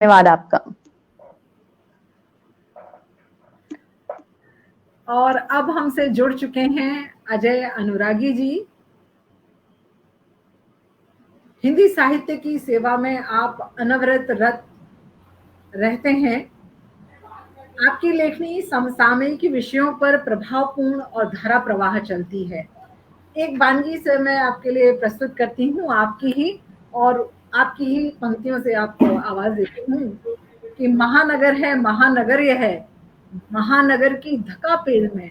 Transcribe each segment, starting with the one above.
धन्यवाद आपका। और अब हमसे जुड़ चुके हैं अजय अनुरागी जी। हिंदी साहित्य की सेवा में आप अनवरत रत रहते हैं। आपकी लेखनी समसामयिक विषयों पर प्रभावपूर्ण और धारा प्रवाह चलती है। एक वानगी से मैं आपके लिए प्रस्तुत करती हूँ, आपकी ही पंक्तियों से आपको आवाज देती हूँ कि महानगर है महानगर यह है, महानगर की धका पेड़ में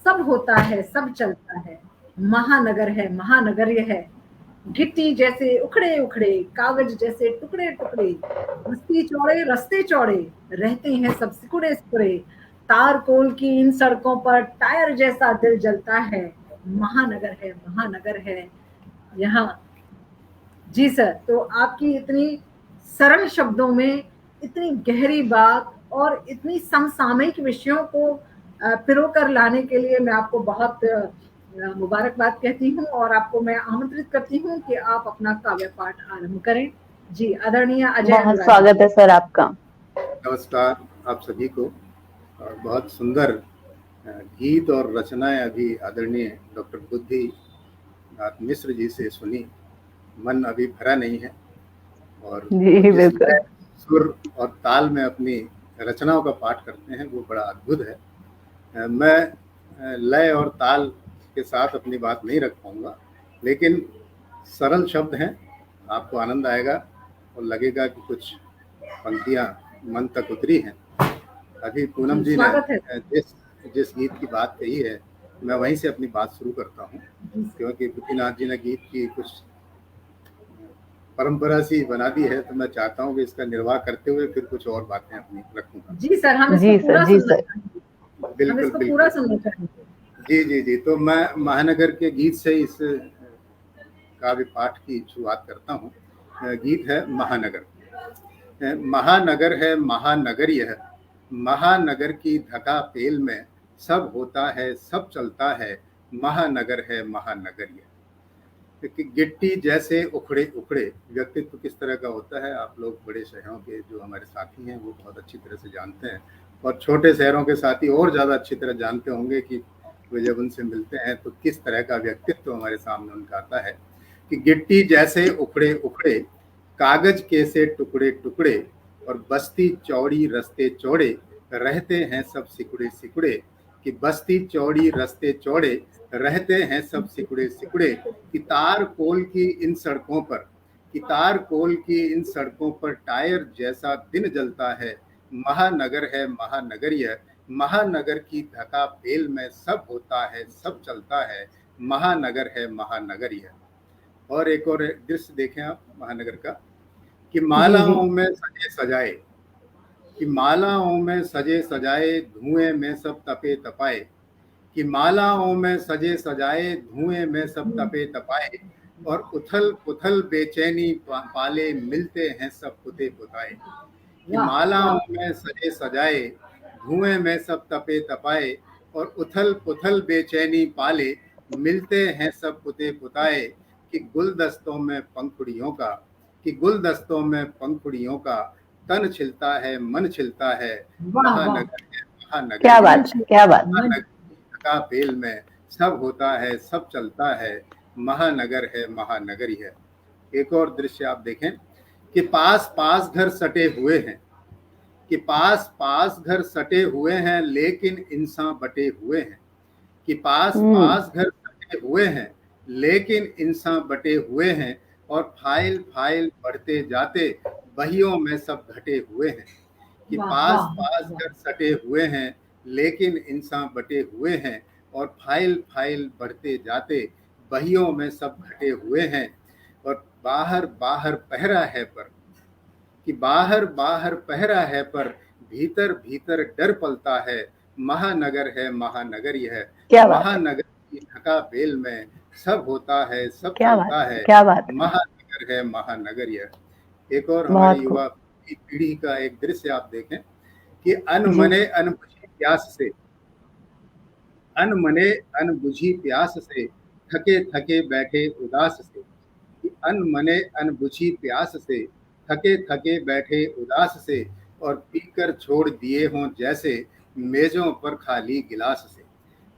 सब होता है सब चलता है। महानगर है महानगर यह है, गिट्टी जैसे उखड़े उखड़े कागज जैसे टुकड़े टुकड़े, बस्ती चौड़े रस्ते चौड़े रहते हैं सब सिकुड़े सिकुड़े, तार कोल की इन सड़कों पर टायर जैसा दिल जलता है। महानगर है यहाँ। जी सर, तो आपकी इतनी सरल शब्दों में इतनी गहरी बात और इतनी समसामयिक विषयों को पिरोकर लाने के लिए मैं आपको बहुत मुबारकबाद कहती हूँ और आपको मैं आमंत्रित करती हूँ कि आप अपना काव्य पाठ आरंभ करें। जी, आदरणीय अजय बहुत अनुरागी। स्वागत है सर आपका। नमस्कार आप सभी को। और बहुत सुंदर गीत और रचनाएं अभी आदरणीय डॉक्टर बुद्धि नाथ मिश्र जी से सुनी। मन अभी भरा नहीं है और जी जिस बिल्कुल। लय, सुर और ताल में अपनी रचनाओं का पाठ करते हैं वो बड़ा अद्भुत है। मैं लय और ताल के साथ अपनी बात नहीं रख पाऊंगा, लेकिन सरल शब्द हैं, आपको आनंद आएगा और लगेगा कि कुछ पंक्तियां मन तक उतरी हैं। अभी पूनम जी ने जिस गीत की बात कही है, मैं वहीं से अपनी बात शुरू करता हूँ, क्योंकि बुद्धिनाथ जी ने गीत की कुछ परंपरा सी बना दी है, तो मैं चाहता हूँ कि इसका निर्वाह करते हुए फिर कुछ और बातें अपनी रखूंगा। जी सर, हम इसको पूरा सुनना चाहेंगे। बिल्कुल हम इसको पूरा सुनना चाहेंगे। जी जी जी। तो मैं महानगर के गीत से इस काव्य पाठ की शुरुआत करता हूँ। गीत है महानगर। महानगर है महानगर यह, महानगर की धका पेल में सब होता है सब चलता है, महानगर है महानगर यह। कि गिट्टी जैसे उखड़े उखड़े व्यक्तित्व किस तरह का होता है, आप लोग बड़े शहरों के जो हमारे साथी हैं वो बहुत अच्छी तरह से जानते हैं, और छोटे शहरों के साथी और ज़्यादा अच्छी तरह जानते होंगे कि वे जब उनसे मिलते हैं तो किस तरह का व्यक्तित्व हमारे सामने उनका आता है। कि गिट्टी जैसे उखड़े उखड़े कागज के से टुकड़े टुकड़े, और बस्ती चौड़ी रस्ते चौड़े रहते हैं सब सिकुड़े सिकुड़े। कि बस्ती चौड़ी रस्ते चौड़े रहते हैं सब सिकुड़े सिकुड़े। कि तार कोल की इन सड़कों पर, कि तार कोल की इन सड़कों पर टायर जैसा दिन जलता है, महानगर है महानगर यह। महानगर की धका पेल में सब होता है सब चलता है, महानगर है महानगर यह। और एक और दृश्य देखें आप महानगर का, कि मालाओं में सजे सजाए, कि मालाओं में सजे सजाए धुएं में सब तपे तपाए। कि मालाओं में सजे सजाए धुएं में सब तपे तपाए, और उथल पुथल बेचैनी पाले मिलते हैं सब पुते पुताए। कि मालाओं में सजे सजाए धुएं में सब तपे तपाए, और उथल पुथल बेचैनी पाले मिलते हैं सब पुते पुताए। कि गुलदस्तों में पंखुड़ियों का, कि गुलदस्तों में पंखुड़ियों का तन छिलता है मन छिलता है, महानगर है महानगर। क्या बात क्या बात। का पेल में सब होता है सब चलता है, महानगर है महानगर है। एक और दृश्य आप देखें, कि पास पास घर सटे हुए हैं, कि पास पास घर सटे हुए हैं लेकिन इंसान बटे हुए हैं। कि पास पास घर सटे हुए हैं लेकिन इंसान बटे हुए हैं, और फाइल फाइल बढ़ते जाते बहियों में सब घटे हुए हैं। कि पास पास घर सटे हुए हैं लेकिन इंसान बटे हुए हैं, और फाइल फाइल बढ़ते जाते बहियों में सब घटे हुए हैं। और बाहर बाहर पहरा है पर, कि बाहर बाहर पहरा है पर भीतर भीतर डर पलता है, महानगर है महानगर यह। महानगर की ढका बेल में सब होता है सब चलता है, महानगर है महानगर यह। एक और हमारी युवा पीढ़ी का एक दृश्य आप देखें, कि अनमने अनबुझी प्यास से, अनमने अनबुझी प्यास से थके थके बैठे उदास से। कि अनमने अनबुझी प्यास से थके थके बैठे उदास से और पीकर छोड़ दिए हों जैसे मेजों पर खाली गिलास से।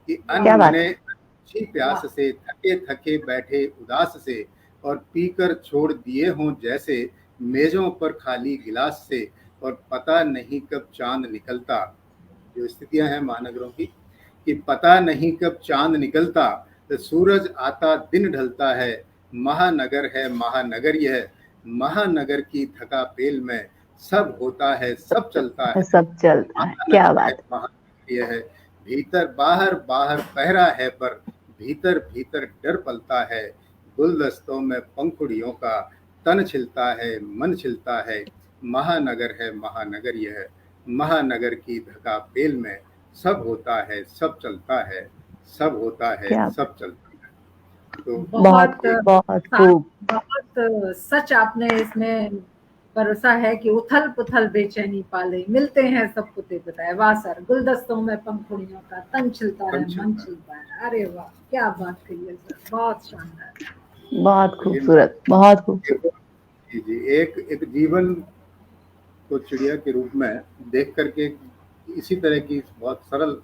कि क्या अन्न बात मने है। अच्छी प्यास से थके थके बैठे उदास से और पीकर छोड़ दिए हों जैसे मेजों पर खाली गिलास से और पता नहीं कब चांद निकलता। जो स्थितियां हैं महानगरों की कि पता नहीं कब चांद निकलता, तो सूरज आता दिन ढलता है। महानगर है महानगर यह, महानगर की थका पेल में सब होता है सब चलता है। सब चलता है, क्या महानगर है बात है। महानगर यह है, भीतर बाहर बाहर पहरा है पर भीतर भीतर डर पलता है। गुलदस्तों में पंखुड़ियों का तन छिलता है मन छिलता है। महानगर है महानगर यह, महानगर की धका पेल में सब होता है सब चलता है, सब होता है क्या सब चलता है। तो बहुत खूब, बहुत खूब। बहुत सच आपने इसमें भरोसा है कि उथल पुथल बेचैनी पाले मिलते हैं सब कुत्ते बताए। वाह सर, गुलदस्तों में पंखुड़ियों का तन छिलता है मन छिलता है। अरे वाह, क्या बात कही है सर, बहुत शानदार, बहुत खूबसूरत, बहुत खूबसूरत। जी जी, एक जीवन को चिड़िया के रूप में देख करके इसी तरह की बहुत सरल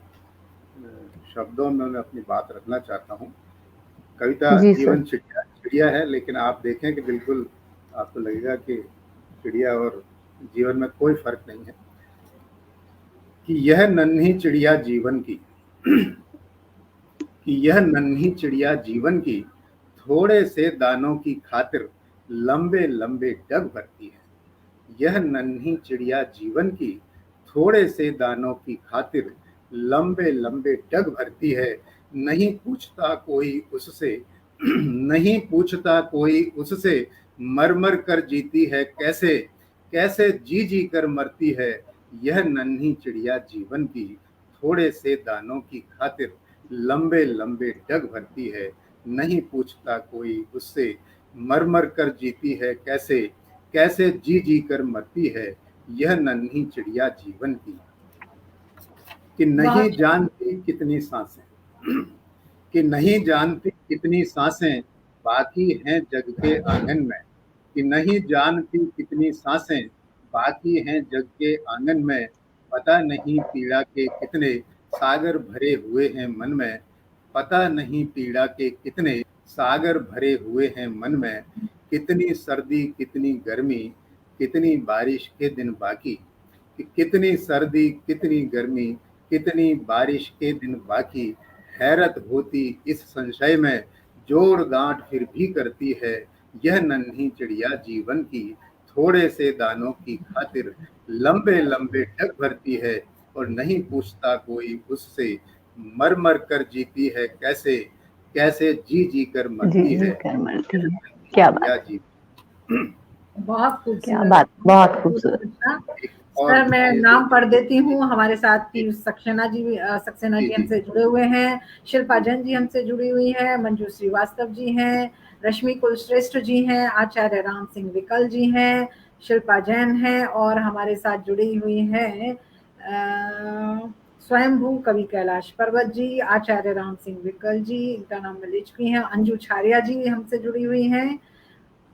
शब्दों में मैं अपनी बात रखना चाहता हूँ। कविता जी जीवन सर। चिड़िया चिड़िया है, लेकिन आप देखें कि बिल्कुल आपको लगेगा कि चिड़िया और जीवन में कोई फर्क नहीं है। कि यह नन्ही चिड़िया जीवन की कि यह नन्ही चिड़िया जीवन की थोड़े से दानों की खातिर लंबे लंबे डग भरती है। यह नन्ही चिड़िया जीवन की थोड़े से दानों की खातिर लंबे लंबे डग भरती है। नहीं पूछता कोई उससे नहीं पूछता कोई उससे मर मर कर जीती है कैसे, कैसे जी जी कर मरती है। यह नन्ही चिड़िया जीवन की थोड़े से दानों की खातिर लंबे लंबे डग भरती है। नहीं पूछता कोई उससे मर मर कर जीती है कैसे, कैसे जी जी कर मरती है। यह नन्ही चिड़िया जीवन की। कि नहीं जानती कितनी सांसें कि नहीं जानती कितनी सांसें बाकी हैं जग के आंगन में। कि नहीं जानती कितनी सांसें बाकी हैं जग के आंगन में। पता नहीं पीड़ा के कितने सागर भरे हुए हैं मन में। पता नहीं पीड़ा के कितने सागर भरे हुए हैं मन में। कितनी सर्दी कितनी गर्मी कितनी बारिश के दिन बाकी। कि कितनी सर्दी कितनी गर्मी कितनी बारिश के दिन बाकी। हैरत होती इस संशय में जोड़ गांठ फिर भी करती है। यह नन्ही चिड़िया जीवन की थोड़े से दानों की खातिर लंबे लंबे डग भरती है और नहीं पूछता कोई उससे मर मर कर जीती है कैसे, कैसे जी जी कर मरती जी है। कर मरती है, क्या बात है। जी बहुत खूबसूरत, क्या बात, बहुत खूबसूरत। सर मैं नाम पढ़ देती हूँ। हमारे साथ की सक्सेना जी हमसे जुड़े हुए हैं, शिल्पा जैन जी हमसे जुड़ी हुई है, मंजू श्रीवास्तव जी हैं, रश्मि कुलश्रेष्ठ जी हैं, आचार्य राम सिंह विकल जी हैं, शिल्पा जैन हैं, और हमारे साथ जुड़ी हुई हैं स्वयंभू कवि कैलाश पर्वत जी, आचार्य राम सिंह विकल जी, इनका नाम मलिच की हैं, अंजू छारिया जी हमसे जुड़ी हुई हैं,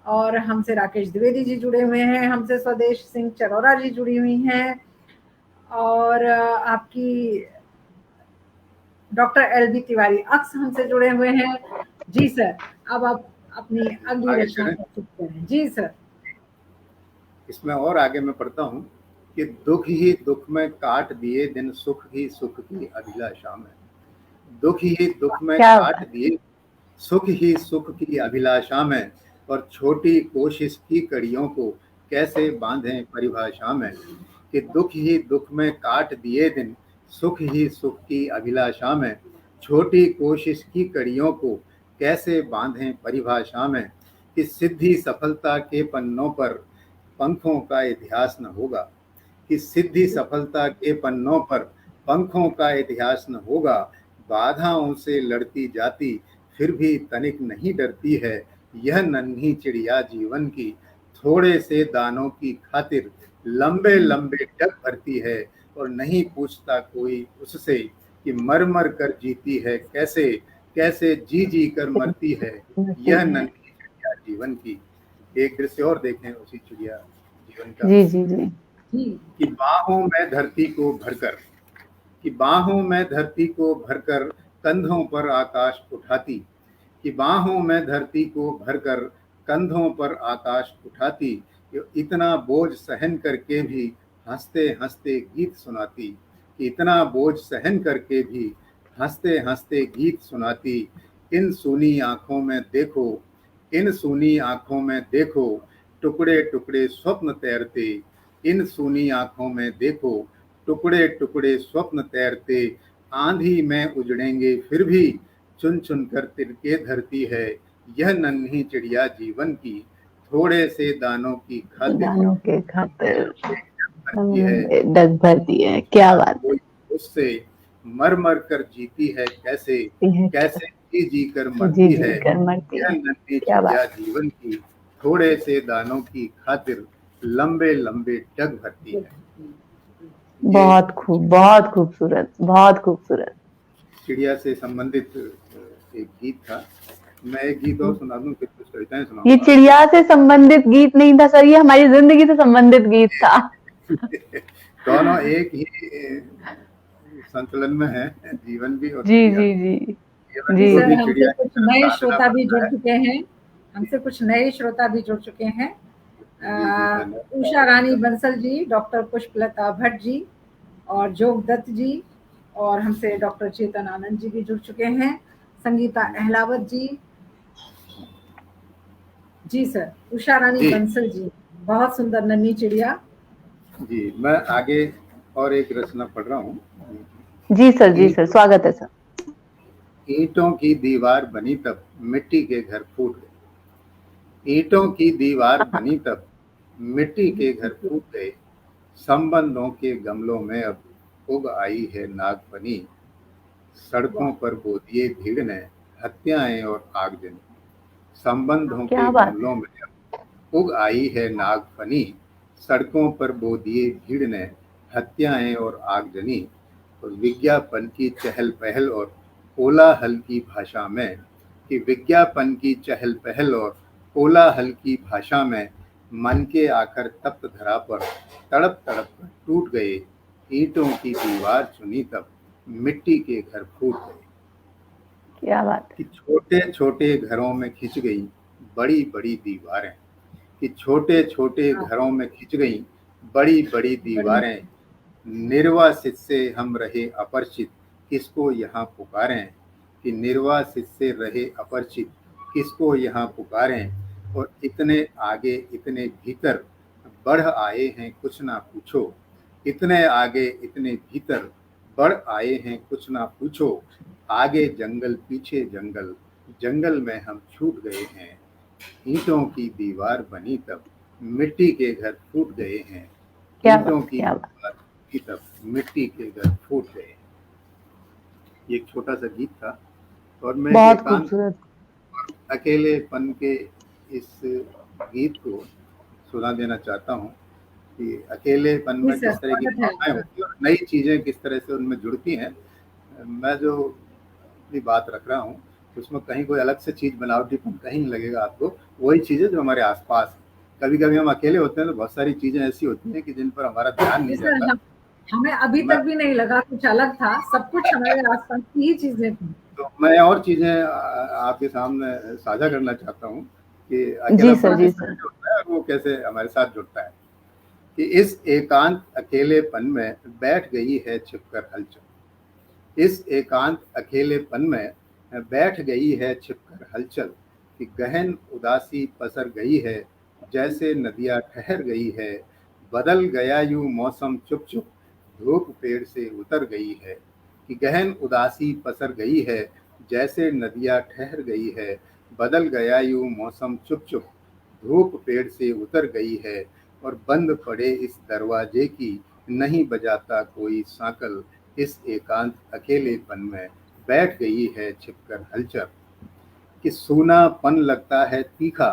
और हमसे राकेश द्विवेदी जी जुड़े हुए हैं, हमसे स्वदेश सिंह चरोरा जी जुड़ी हुई हैं, और आपकी डॉक्टर एलबी तिवारी अक्स हमसे जुड़े हुए हैं। जी सर, अब आप अपनी अगली रचना प्रस्तुत करें। जी सर। इसमें और आगे मैं पढ़ता हूँ कि दुख ही दुख में काट दिए दिन सुख ही सुख की अभिलाषा में। दुख ही दुख में काट दिए सुख ही सुख की अभिलाषा में। और छोटी कोशिश की कड़ियों को कैसे बांधें परिभाषा में। कि दुख ही दुख में काट दिए दिन सुख ही सुख की अभिलाषा में। छोटी कोशिश की कड़ियों को कैसे बांधें परिभाषा में। कि सिद्धि सफलता के पन्नों पर पंखों का इतिहास न होगा। कि सिद्धि सफलता के पन्नों पर पंखों का इतिहास न होगा। बाधाओं से लड़ती जाती फिर भी तनिक नहीं डरती है। यह नन्ही चिड़िया जीवन की थोड़े से दानों की खातिर लंबे लंबे डग भरती है और नहीं पूछता कोई उससे कि मर मर कर जीती है कैसे, कैसे जी जी कर मरती है। यह नन्ही चिड़िया जीवन की। एक दृश्य और देखें उसी चिड़िया जीवन का जी जी जी जी कि बाहों में धरती को भरकर, कि बाहों में धरती को भरकर कंधों पर आकाश उठाती, कि बाहों में धरती को भरकर कंधों पर आकाश उठाती, इतना बोझ सहन करके भी हंसते हंसते गीत सुनाती, कि इतना बोझ सहन करके भी हंसते हंसते गीत सुनाती। इन सूनी आंखों में देखो, इन सूनी आंखों में देखो, टुकड़े टुकड़े स्वप्न तैरते, इन सूनी आंखों में देखो, टुकड़े टुकड़े स्वप्न तैरते। आंधी में उजड़ेंगे फिर भी चुन चुन कर तिनके धरती है, यह नन्ही चिड़िया जीवन की थोड़े से दानों की खातिर दानों के खातिर बनती है। डग भरती है। क्या बात कोई उससे मर मर कर जीती है कैसे, है, कैसे जी जी कर जी मरती जी है, कर मरती यह है। नन्ही क्या बात। चिड़िया जीवन की थोड़े से दानों की खातिर लंबे लंबे डग भरती है। बहुत खूब, बहुत खूबसूरत, बहुत खूबसूरत। चिड़िया से संबंधित एक गीत था। मैं एक गीत और सुना दूं, फिर कुछ कविताएं ये सुनाऊंगा। चिड़िया से संबंधित गीत नहीं था सर, ये हमारी जिंदगी से संबंधित गीत था। दोनों एक ही संतुलन में है, जीवन भी और जी चिड़िया जी भी। जी जीवन जी। को सर, भी हमसे चिड़िया की कुछ तरह नए साधना श्रोता भी बनता जुड़ है। चुके हैं, हमसे कुछ नए श्रोता भी जुड़ चुके हैं। जी जी, धन्यवाद। उषा रानी बंसल जी, डॉक्टर पुष्पलता भट्ट जी और जोग दत्त जी, और हमसे डॉक्टर चेतन आनंद जी भी जुड़ चुके हैं। संगीता अहलावत जी, जी सर, उषा रानी जी। बंसल जी, बहुत सुंदर नन्ही चिड़िया। जी, मैं आगे और एक रचना पढ़ रहा हूँ। जी सर, जी सर, स्वागत है सर। ईंटों की दीवार बनी तब मिट्टी के घर फूट गए, ईंटों की दीवार बनी तब मिट्टी के घर फूट गए। संबंधों के गमलों में अब उग आई है नागफनी, सड़कों पर बो दिए भीड़ ने हत्याएं और आगजनी। संबंधों के क्या बात है। गमलों में अब उग आई है नागफनी, सड़कों पर बो दिए भीड़ ने हत्याएं और आगजनी। और विज्ञापन की चहल पहल और कोलाहल की भाषा में, कि विज्ञापन की चहल पहल और कोलाहल की भाषा में मन के आकर तप्त धरा पर तड़प तड़प कर टूट गए। ईंटों की दीवार चुनी तब मिट्टी के घर फूट गए। क्या बात है। कि छोटे छोटे घरों में खिंच गई बड़ी बड़ी दीवारें, कि छोटे छोटे घरों में खिंच गई बड़ी बड़ी दीवारें। निर्वासित से हम रहे अपरिचित, किसको यहाँ पुकारें, कि निर्वासित से रहे अपरिचित, किसको यहाँ पुकारें। और इतने आगे इतने भीतर बढ़ आए हैं कुछ ना पूछो, इतने आगे इतने भीतर बढ़ आए हैं कुछ ना पूछो। आगे जंगल पीछे जंगल, जंगल में हम छूट गए हैं। ईंटों की दीवार बनी तब मिट्टी के घर फूट गए हैं, ईंटों की क्या बात। दीवार बनी तब मिट्टी के घर फूट गए। ये एक छोटा सा गीत था। और मैं बहुत एकांत खूबसूरत। अकेलेपन के इस गीत को सुना देना चाहता हूँ कि अकेलेपन में किस तरह की भावनाएं होती हैं और नई चीजें किस तरह से उनमें जुड़ती हैं। मैं जो अपनी बात रख रहा हूँ उसमें कहीं कोई अलग से चीज बनावटीपन कहीं नहीं लगेगा आपको, वही चीजें जो हमारे आसपास। कभी कभी हम अकेले होते हैं तो बहुत सारी चीजें ऐसी होती हैं कि जिन पर हमारा ध्यान नहीं जाता। हमें अभी तक भी नहीं लगा कुछ अलग था, सब कुछ हमारे आसपास की ही चीजें थी। तो मैं और चीजें आपके सामने साझा करना चाहता हूँ कि जी सर, अकेलापन जी किस तरह सर। से होता है और वो कैसे हमारे साथ जुड़ता है। कि इस एकांत अकेलेपन में बैठ गई है छिपकर हलचल, इस एकांत अकेलेपन में बैठ गई है छिपकर हलचल। कि गहन उदासी पसर गई है जैसे नदियाँ ठहर गई है, बदल गया यूं मौसम चुप चुप, धूप पेड़ से उतर गई है। कि गहन उदासी पसर गई है जैसे नदियाँ ठहर गई है, बदल गया यूं मौसम चुप चुप, धूप पेड़ से उतर गई है। और बंद पड़े इस दरवाजे की नहीं बजाता कोई सांकल, इस एकांत अकेलेपन में बैठ गई है छिपकर हलचल। कि सूनापन लगता है तीखा,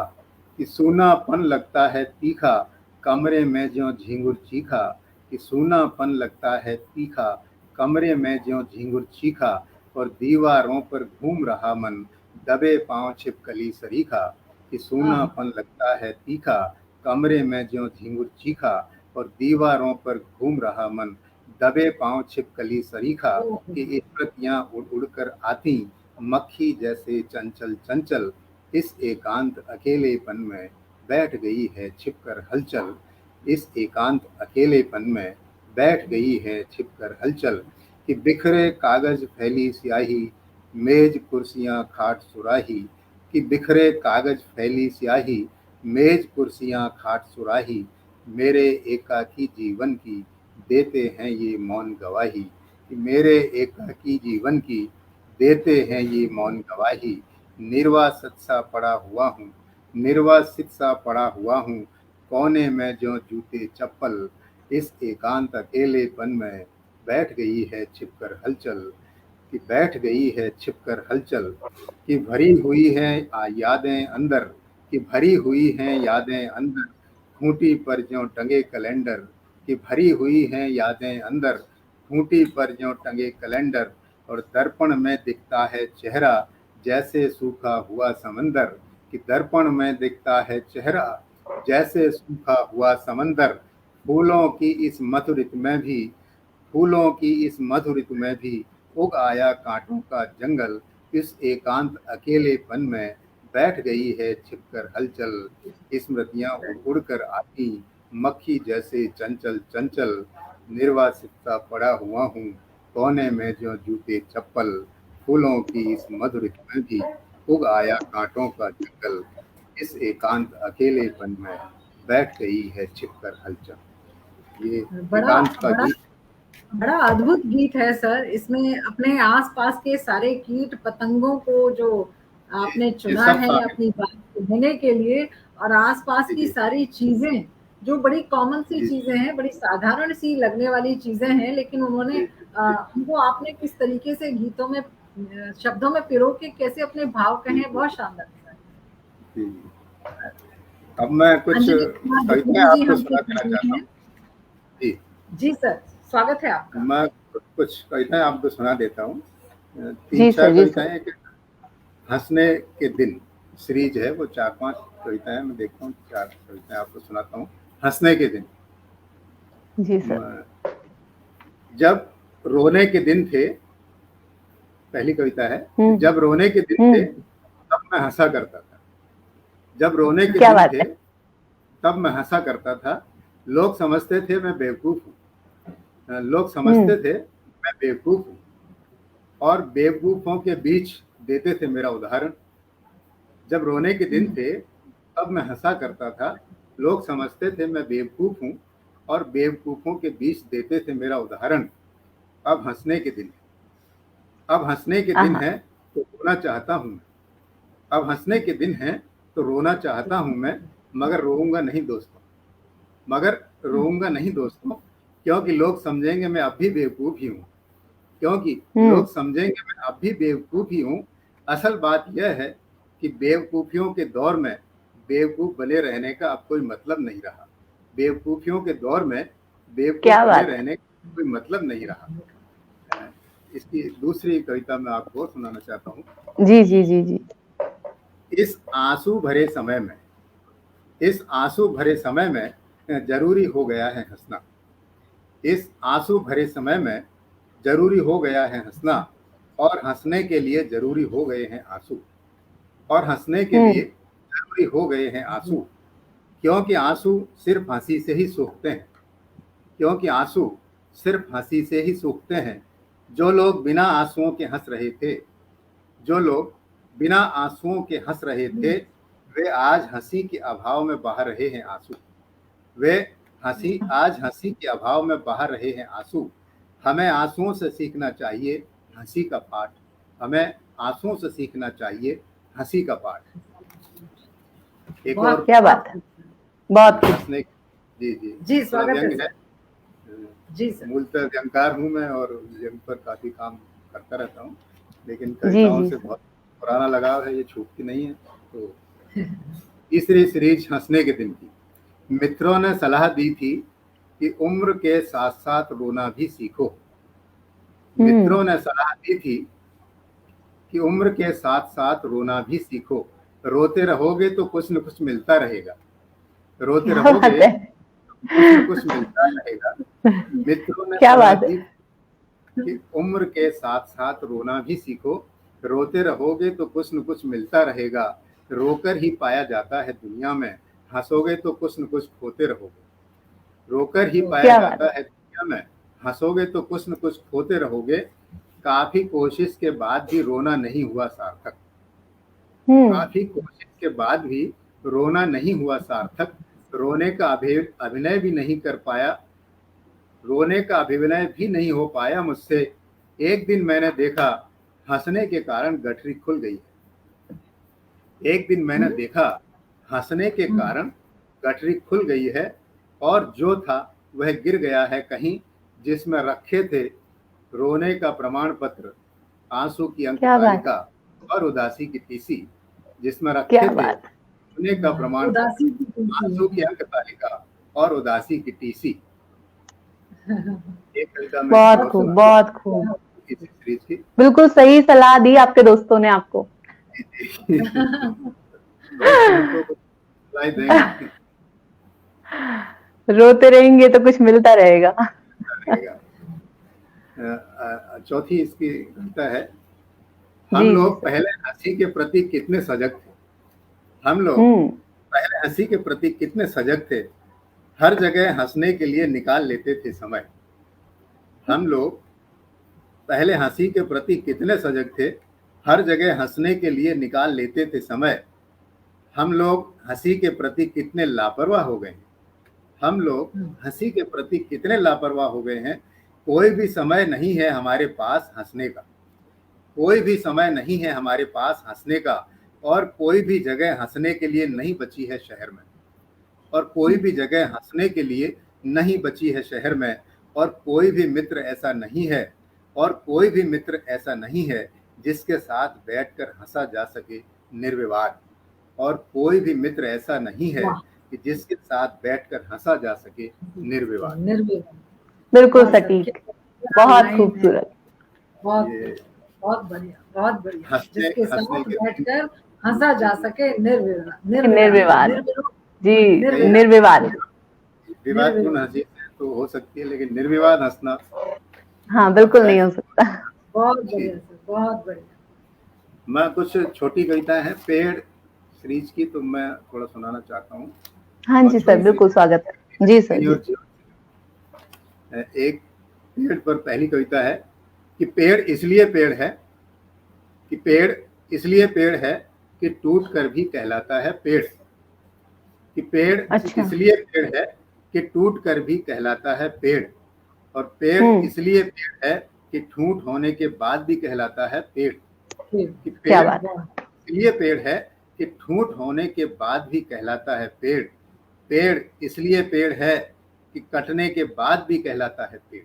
कि सूनापन लगता है तीखा, कमरे में ज्यों झींगुर चीखा। कि सूनापन लगता है तीखा, कमरे में ज्यों झींगुर चीखा। और दीवारों पर घूम रहा मन दबे पांव छिपकली सरीखा। कि सूनापन लगता है तीखा, कमरे में ज्यों झिंगुर चीखा और दीवारों पर घूम रहा मन, दबे पांव छिपकली सरीखा कि स्मृतियां उड़ उड़ कर आती, मक्खी जैसे चंचल चंचल, इस एकांत अकेलेपन में बैठ गई है छिपकर हलचल, इस एकांत अकेलेपन में बैठ गई है छिपकर हलचल, कि बिखरे कागज फैली स्याही, मेज कुर्सियां खाट सुराही, कि बिखरे कागज फैली स्याही, मेज कुर्सियां खाट सुराही, मेरे एकाकी जीवन की देते हैं ये मौन गवाही, कि मेरे एकाकी जीवन की देते हैं ये मौन गवाही, निर्वासित सा पड़ा हुआ हूँ, निर्वासित सा पड़ा हुआ हूँ, कोने में जो जूते चप्पल, इस एकांत अकेलेपन में बैठ गई है छिपकर हलचल, कि बैठ गई है छिपकर हलचल, कि भरी हुई है यादें अंदर, कि भरी हुई हैं यादें अंदर, खूंटी पर ज्यों टंगे कैलेंडर, कि भरी हुई हैं यादें अंदर, खूंटी पर ज्यों टंगे कैलेंडर, और दर्पण में दिखता है चेहरा जैसे सूखा हुआ समंदर, कि दर्पण में दिखता है चेहरा जैसे सूखा हुआ समंदर, फूलों की इस मधुर ऋतु में भी, फूलों की इस मधुर ऋतु में भी उग आया कांटों का जंगल, इस एकांत अकेलेपन में बैठ गई है छिपकर हलचल, स्मृतियां उड़ उड़ कर आती, मक्खी जैसे चंचल चंचल, निर्वासित सा पड़ा हुआ हूँ, कोने में जो जूते चप्पल, फूलों की इस मधुर ऋतु में भी उग आया कांटों का जंगल, इस एकांत अकेलेपन में बैठ गई है छिपकर हलचल। ये बड़ा एकांत का बड़ा गीत। बड़ा अद्भुत गीत है सर। इसमें अपने आसपास के सारे कीट पतंगों को जो आपने ये चुना सब है शामिल अपनी बात कहने के लिए, और आसपास जी की जी सारी चीजें जो बड़ी कॉमन सी जी चीजें हैं, बड़ी साधारण सी लगने वाली चीजें हैं, लेकिन उन्होंने जी जी उनको आपने किस तरीके से गीतों में शब्दों में पिरो के कैसे अपने भाव जी कहे, बहुत शानदार सर। जी। अब मैं कुछ अंजलि कुमार कविताएं दुग्गल जी आपको हमसे सुना जुड़ देना रही चाहता हैं। हूँ। जी, जी सर, स्वागत है आपका। मैं कुछ कविताएं आपको सुना देता हूँ। तीन जी चार सर, जी सर। कविताएं। एक हंसने के दिन सीरीज है, वो 4-5 कविताएं मैं देखता हूँ, 4 कविताएं आपको सुनाता हूँ। हंसने के दिन। जी सर। जब रोने के दिन थे, पहली कविता है, जब रोने के दिन थे हम्म। तब मैं हंसा करता था, जब रोने के क्या दिन बात थे है। तब मैं हंसा करता था, लोग समझते थे मैं बेवकूफ हूँ, लोग समझते थे मैं बेवकूफ हूँ, और बेवकूफों के बीच देते थे मेरा उदाहरण। जब रोने के दिन थे तब मैं हंसा करता था, लोग समझते थे मैं बेवकूफ हूँ, और बेवकूफों के बीच देते थे मेरा उदाहरण। अब हंसने के दिन है, अब हंसने के दिन आहा। है तो रोना चाहता हूँ मैं, अब हंसने के दिन है तो रोना चाहता हूँ मैं, मगर रोऊंगा नहीं दोस्तों, मगर रोऊंगा नहीं दोस्तों, क्योंकि लोग समझेंगे मैं अब भी बेवकूफ ही हूँ, क्योंकि लोग समझेंगे मैं अब भी बेवकूफ ही हूँ। असल बात यह है कि बेवकूफियों के दौर में बेवकूफ बने रहने का अब कोई मतलब नहीं रहा, बेवकूफियों के दौर में बेवकूफ क्या बने बात है। रहने का कोई मतलब नहीं रहा। इसकी दूसरी कविता मैं आपको सुनाना चाहता हूँ। जी जी जी जी। इस आंसू भरे समय में, इस आंसू भरे समय में जरूरी हो गया है हंसना, इस आंसू भरे समय में जरूरी हो गया है हंसना, और हंसने के लिए जरूरी हो गए हैं आंसू, और हंसने के लिए जरूरी हो गए हैं आंसू, क्योंकि आंसू सिर्फ हंसी से ही सूखते हैं, क्योंकि आंसू सिर्फ हंसी से ही सूखते हैं। जो लोग बिना आंसुओं के हंस रहे थे, जो लोग बिना आंसुओं के हंस रहे थे, वे आज हंसी के अभाव में बहा रहे हैं आंसू, वे आज हंसी के अभाव में बहा रहे हैं आंसू। हमें आंसुओं से सीखना चाहिए हंसी का पाठ, हमें आंसुओं से सीखना चाहिए हंसी का पाठ। एक और क्या बात है, बहुत हंसने। जी जी, जी थोड़ा स्वागत है व्यंग है। सर। जी सर। मूलतः व्यंगकार हूँ मैं, और व्यंग पर काफी काम करता रहता हूँ, लेकिन जी कविताओं जी से सर। बहुत पुराना लगाव है, ये छूटती नहीं है। तो तीसरी सीरीज हंसने के दिन की। मित्रों ने सलाह दी थी कि उम्र के साथ साथ रोना भी सीखो, मित्रों ने सलाह दी थी कि उम्र के साथ साथ रोना भी सीखो, रोते रहोगे तो कुछ न कुछ मिलता रहेगा, रोते क्या बात रहोगे है, कुछ न कुछ मिलता रहेगा। मित्रों ने क्या सलाह बात है। दी कि उम्र के साथ साथ रोना भी सीखो, रोते रहोगे तो कुछ न कुछ मिलता रहेगा, रोकर ही पाया जाता है दुनिया में, हंसोगे तो कुछ न कुछ खोते रहोगे। रोकर ही पाया क्या बात है। जाता है दुनिया में, हंसोगे तो कुछ न कुछ खोते रहोगे, काफी कोशिश के बाद भी रोना नहीं हुआ सार्थक, हम्म। काफी कोशिश के बाद भी रोना नहीं हुआ सार्थक, रोने का अभिनय भी नहीं कर पाया, रोने का अभिनय भी नहीं हो पाया मुझसे। एक दिन मैंने देखा हंसने के कारण गठरी खुल गई है। एक दिन मैंने देखा हंसने के कारण गठरी खुल गई है, और जो था वह गिर गया है कहीं, जिसमें रखे थे रोने का प्रमाण पत्र, आंसू की अंक क्या बात, तालिका और उदासी की टीसी, जिसमें रखे क्या थे बात। रोने का प्रमाण उदासी पत्र, की तुलसी आंसू की है। अंक तालिका और उदासी की टीसी। एक कविता मैं बहुत और खूब, सुनाता बहुत खूब। हूँ इसी सीरीज की। बिल्कुल सही सलाह दी आपके दोस्तों ने आपको। दोस्तों तो सलाह देंगे रोते रहेंगे तो कुछ मिलता रहेगा। रहेगा। चौथी इसकी कविता है, हम जी जी लोग सर। पहले हंसी के प्रति कितने सजग थे, हम लोग हम्म। पहले हंसी के प्रति कितने सजग थे, हर जगह हंसने के लिए निकाल लेते थे समय। हम लोग पहले हंसी के प्रति कितने सजग थे, हर जगह हंसने के लिए निकाल लेते थे समय। हम लोग हंसी के प्रति कितने लापरवाह हो गए हैं, हम लोग हंसी के प्रति कितने लापरवाह हो गए हैं। कोई भी समय नहीं है हमारे पास हंसने का, कोई भी समय नहीं है हमारे पास हंसने का, और कोई भी जगह हंसने के लिए नहीं बची है शहर में, और कोई भी जगह हंसने के लिए नहीं बची है शहर में। और कोई भी मित्र ऐसा नहीं है, और कोई भी मित्र ऐसा नहीं है जिसके साथ बैठकर हंसा जा सके निर्विवाद, और कोई भी मित्र ऐसा नहीं है वाह, कि जिसके साथ बैठकर हंसा जा सके निर्विवाद। निर्विवाद। बिल्कुल वाह सर, सटीक, क्या बहुत लाइन है। खूबसूरत। बहुत ये बहुत बढ़िया, बहुत बढ़िया। हंसने जिसके हंसने साथ के बैठकर हंसा जा सके निर्विवाद, निर्विवाद, निर्विवाद। निर्विरोध, जी, कई निर्विवाद। विवादपूर्ण हंसी तो हो सकती है, लेकिन निर्विवाद हंसना हाँ, बिल्कुल नहीं शायद। हो सकता। बहुत जी, बढ़िया सर, बहुत बढ़िया। मैं कुछ छोटी कविताएं हैं पेड़ सीरीज की, तो मैं थोड़ा सुनाना चाहता हूँ। हाँ और जी सर, छोटी सी बिल्कुल स्वागत है। जी सर, जी। और एक पेड़ पर पहली कविता है कि पेड़ इसलिए पेड़ है, कि पेड़ इसलिए पेड़ है कि टूट कर भी कहलाता है पेड़, कि पेड़ अच्छा। इसलिए पेड़ है कि टूट कर भी कहलाता है पेड़, और पेड़ इसलिए पेड़ है कि ठूंठ होने के बाद भी कहलाता है पेड़, कि क्या पेड़ बात है। इसलिए पेड़ है कि ठूंठ होने के बाद भी कहलाता है पेड़, पेड़ इसलिए पेड़ है कि कटने के बाद भी कहलाता है पेड़,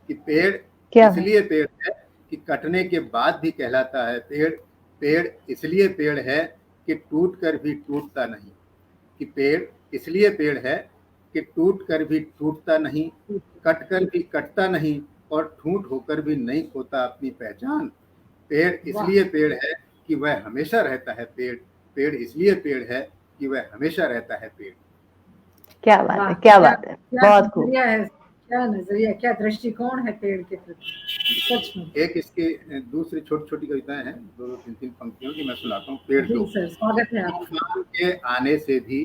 कि पेड़ क्या बात। इसलिए पेड़ है कि कटने के बाद भी कहलाता है पेड़, पेड़ इसलिए पेड़ है कि टूट कर भी टूटता नहीं, कि पेड़ इसलिए पेड़ है कि टूट कर भी टूटता नहीं, कट कर भी कटता नहीं, और ठूंठ होकर भी नहीं खोता अपनी पहचान। पेड़ इसलिए पेड़ है कि वह हमेशा रहता है पेड़, पेड़ इसलिए पेड़ है कि वह हमेशा रहता है पेड़। क्या बात है, वाह, क्या बात है। क्या बहुत खूब। नजरिया है, क्या नजरिया, क्या दृष्टिकोण है पेड़ के प्रति, सच में। एक इसकी दूसरी छोटी छोटी कविताएं हैं, दो दो तीन तीन पंक्तियों की मैं सुनाता हूँ। पेड़ जी दो। सर, स्वागत है आपका। तूफान के आने से भी,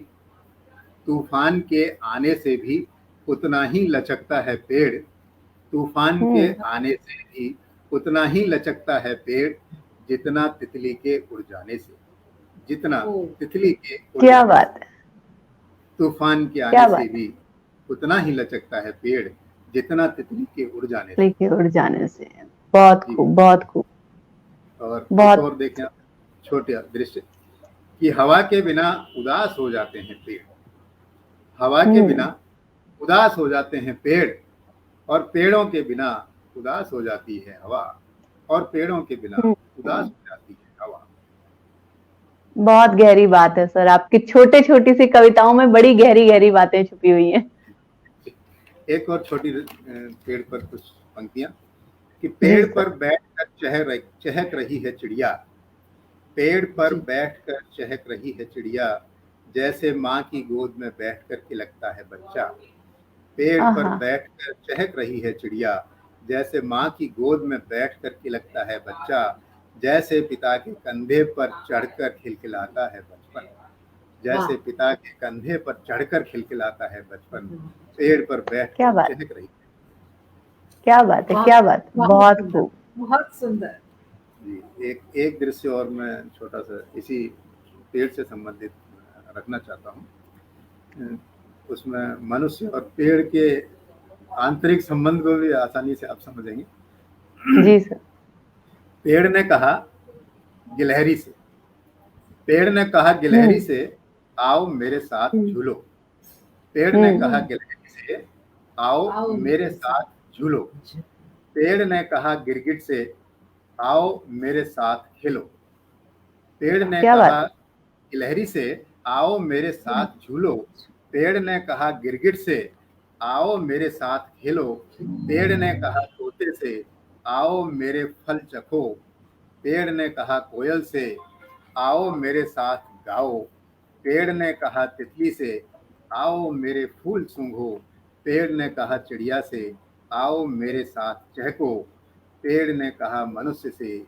तूफान के आने से भी उतना ही लचकता है पेड़, तूफान के आने से भी उतना ही लचकता है पेड़, जितना तितली के उड़ जाने से, जितना तितली के उड़ क्या जाने बात से। है, तूफान के आने क्या से बात है। भी उतना ही लचकता है पेड़, जितना तितली के उड़ जाने से। लेके उड़ जाने से। बहुत जी। खूब, बहुत खूब। और एक बहुत और देखें छोटे दृश्य, कि हवा के बिना उदास हो जाते हैं पेड़, हवा के बिना उदास हो जाते हैं पेड़, और पेड़ों के बिना उदास हो जाती है हवा, और पेड़ों के बिना उदास हो जाती है हवा। बहुत गहरी बात है सर, आपकी छोटे छोटी सी कविताओं में बड़ी गहरी गहरी बातें छुपी हुई हैं। एक और छोटी पेड़ पर कुछ पंक्तियां, कि पेड़ पर बैठकर चहक रही है चिड़िया, पेड़ पर बैठकर चहक रही है चिड़िया, जैसे माँ की गोद में बैठ कर के लगता है बच्चा। पेड़ पर आहा, बैठकर चहक रही है चिड़िया, जैसे माँ की गोद में बैठ कर के लगता है बच्चा। जैसे पिता के कंधे पर चढ़कर खिलखिलाता है बचपन, जैसे वाह पिता के कंधे पर चढ़कर खिलखिलाता है बचपन। पेड़ पर बैठकर क्या बात, चहक रही है। क्या बात है, बहुत क्या बात, बहुत बहुत सुंदर खूब। बहुत सुंदर जी, एक एक दृश्य और मैं छोटा सा इसी पेड़ से संबंधित रखना चाहता हूँ। उसमें मनुष्य और पेड़ के आंतरिक संबंध को भी आसानी से आप समझेंगे। जी सर। पेड़ ने कहा गिलहरी से, पेड़ ने कहा गिलहरी हम्म। से, आओ मेरे साथ हम्म। झूलो। पेड़ ने हम्म। कहा हम्म, गिलहरी से, आओ आओ मेरे मेरे साथ साथ झूलो। पेड़ ने कहा गिरगिट से, आओ मेरे साथ खेलो। पेड़ ने क्या बात कहा है। गिलहरी से, आओ मेरे साथ झूलो। पेड़ ने कहा गिरगिट से, आओ मेरे साथ खेलो। पेड़ ने कहा तोते से, आओ मेरे फल चखो। पेड़ ने कहा कोयल से, आओ मेरे साथ गाओ। पेड़ ने कहा तितली से, आओ मेरे फूल सूंघो। पेड़ ने कहा चिड़िया से, आओ मेरे साथ चहको। पेड़ ने कहा मनुष्य से,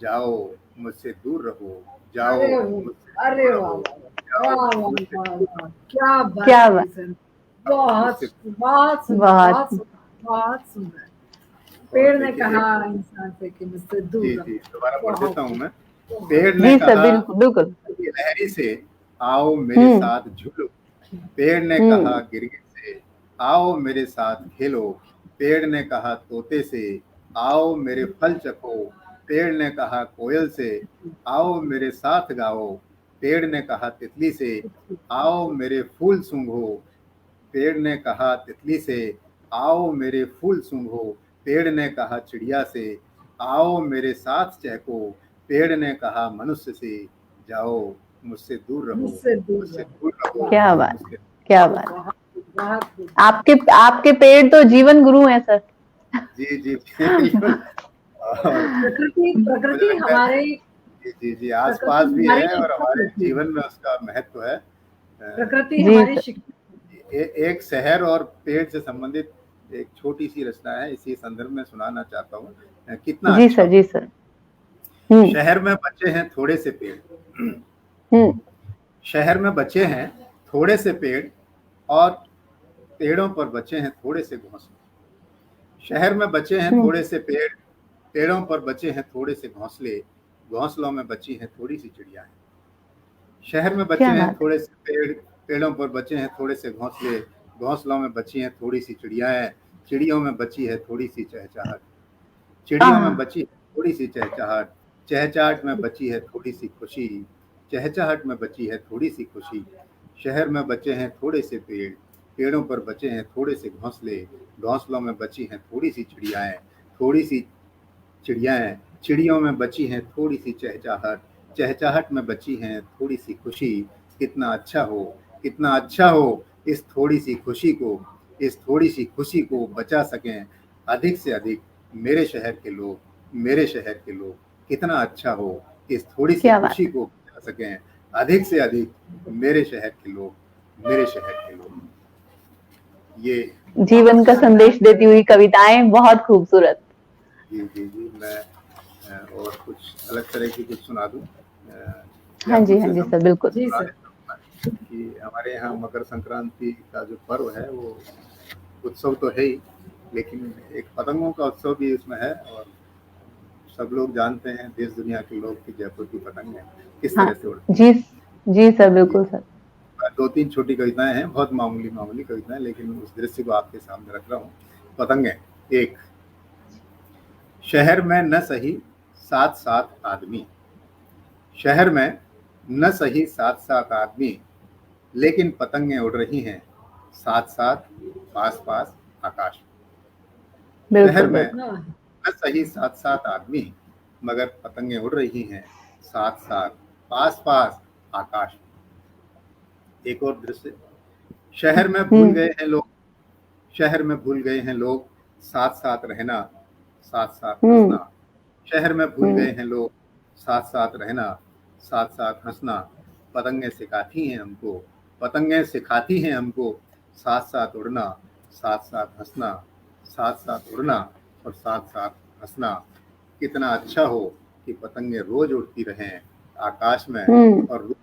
जाओ मुझसे दूर रहो, जाओ अरे मुझसे अरे दूर वाह रहो, वाह जाओ वाह वाह मुझसे वाह दूर वाह, क्या बात क्या कही बात, सर। रहो, बहुत मुझसे बहुत सुंदर बहुत। बहुत सुंदर बहुत सुंदर। और पेड़ ने देखिए कहा एक, इंसान से कि मुझसे दूर जी जी रहो। दोबारा पढ़ बहुत देता हूँ मैं। बहुत पेड़ ने जी सर, कहा बिल्कुल बिल्कुल। गिलहरी से, आओ मेरे हम्म। साथ झूलो। पेड़ ने कहा हम्म। गिरगिट से, आओ मेरे साथ खेलो। पेड़ ने कहा तोते से, आओ मेरे फल चखो। पेड़ ने कहा कोयल से, आओ मेरे साथ गाओ। पेड़ ने कहा तितली से, आओ मेरे फूल सूंघो। पेड़ ने कहा तितली से, आओ मेरे फूल सूंघो। पेड़ ने कहा चिड़िया से, आओ मेरे साथ चहको। पेड़ ने कहा मनुष्य से, जाओ मुझसे दूर रहो, मुझसे दूर मुझसे रहो। दूर रहो, क्या वाह बात, मुझसे। क्या बात। बहुत बहुत खूब। आपके आपके पेड़ तो जीवन गुरु हैं सर। जी जी बिल्कुल। और प्रकृति मुझे प्रकृति लगता है हमारे जी जी जी प्रकृति आसपास भी हमारी है और शिक्षक हमारे होती है। जीवन में उसका महत्व है। प्रकृति जी हमारी सर। शिक्षक। एक शहर और पेड़ से संबंधित एक छोटी सी रचना है, इसी संदर्भ में सुनाना चाहता हूँ। कितना जी अच्छा सर, हो। जी सर। हम्म। शहर में बचे हैं थोड़े से पेड़, हम्म। शहर में बचे हैं थोड़े से पेड़, और पेड़ों पर बचे हैं थोड़े से घोंसले। शहर में बचे हैं हम्म। थोड़े से पेड़, पेड़ों पर बचे हैं थोड़े से घोंसले। घोंसलों में बची हैं थोड़ी सी चिड़ियाएं। शहर में बचे क्या हैं बात है। थोड़े से पेड़, पेड़ों पर बचे हैं थोड़े से घोंसले। घोंसलों में बची हैं थोड़ी सी चिड़ियाएं। चिड़ियों में बची है थोड़ी सी चहचहाट। चिड़ियों आहा। में बची है थोड़ी सी चहचहाट। चहचहाट में बची है थोड़ी सी खुशी। चहचहाट में बची है थोड़ी सी खुशी। शहर में बचे हैं थोड़े से पेड़, पेड़ों पर बचे हैं थोड़े से घोंसले। घोंसलों में बची हैं थोड़ी सी चिड़ियाएं, थोड़ी सी चिड़ियाएं। चिड़ियों में बची हैं थोड़ी सी चहचहाट। चहचहाट में बची हैं थोड़ी सी खुशी। कितना अच्छा हो, कितना अच्छा हो इस थोड़ी सी खुशी को, इस थोड़ी सी खुशी को बचा सकें अधिक से अधिक मेरे शहर के लोग, मेरे शहर के लोग। कितना अच्छा हो इस थोड़ी सी क्या बात खुशी है। को बचा सकें अधिक से अधिक मेरे शहर के लोग, मेरे शहर के लोग। ये बहुत जीवन का शानदार संदेश देती हुई कविताएं बहुत खूबसूरत। जी जी जी मैं और कुछ अलग तरह की कुछ सुना दूं, या हाँ जी, हाँ दूसरे जी समय सर, बिल्कुल। जी सुना सर। देता हूं मैं कि हमारे यहाँ मकर संक्रांति का जो पर्व है वो उत्सव तो है ही, लेकिन एक पतंगों का उत्सव भी इसमें है। और सब लोग जानते हैं, देश दुनिया के लोग, कि जयपुर की पतंग किस हाँ तरह से उड़ती जी, जी सर, है। बिल्कुल सर। दो तीन छोटी कविताएं हैं, बहुत मामूली मामूली कविताएं, लेकिन उस दृश्य को आपके सामने रख रहा हूँ। पतंगें। एक, शहर में न सही सात सात आदमी, शहर में न सही सात सात आदमी, लेकिन पतंगें उड़ रही हैं साथ साथ, पास पास आकाश में। शहर बिल्कुल में बिल्कुल। हाँ, न सही सात सात आदमी, मगर पतंगें उड़ रही हैं साथ साथ, पास पास आकाश में। एक और दृश्य। शहर में भूल हम्म। गए हैं लोग, शहर में भूल गए हैं लोग साथ साथ रहना, साथ साथ हम्म। हंसना। शहर में भूल हम्म। गए हैं लोग साथ साथ रहना, साथ साथ हंसना। पतंगें सिखाती हैं हमको पतंगें सिखाती हैं हमको साथ साथ उड़ना, साथ साथ हंसना, साथ साथ उड़ना और साथ साथ हंसना। कितना अच्छा हो कि पतंगें रोज उड़ती रहें आकाश में और रोज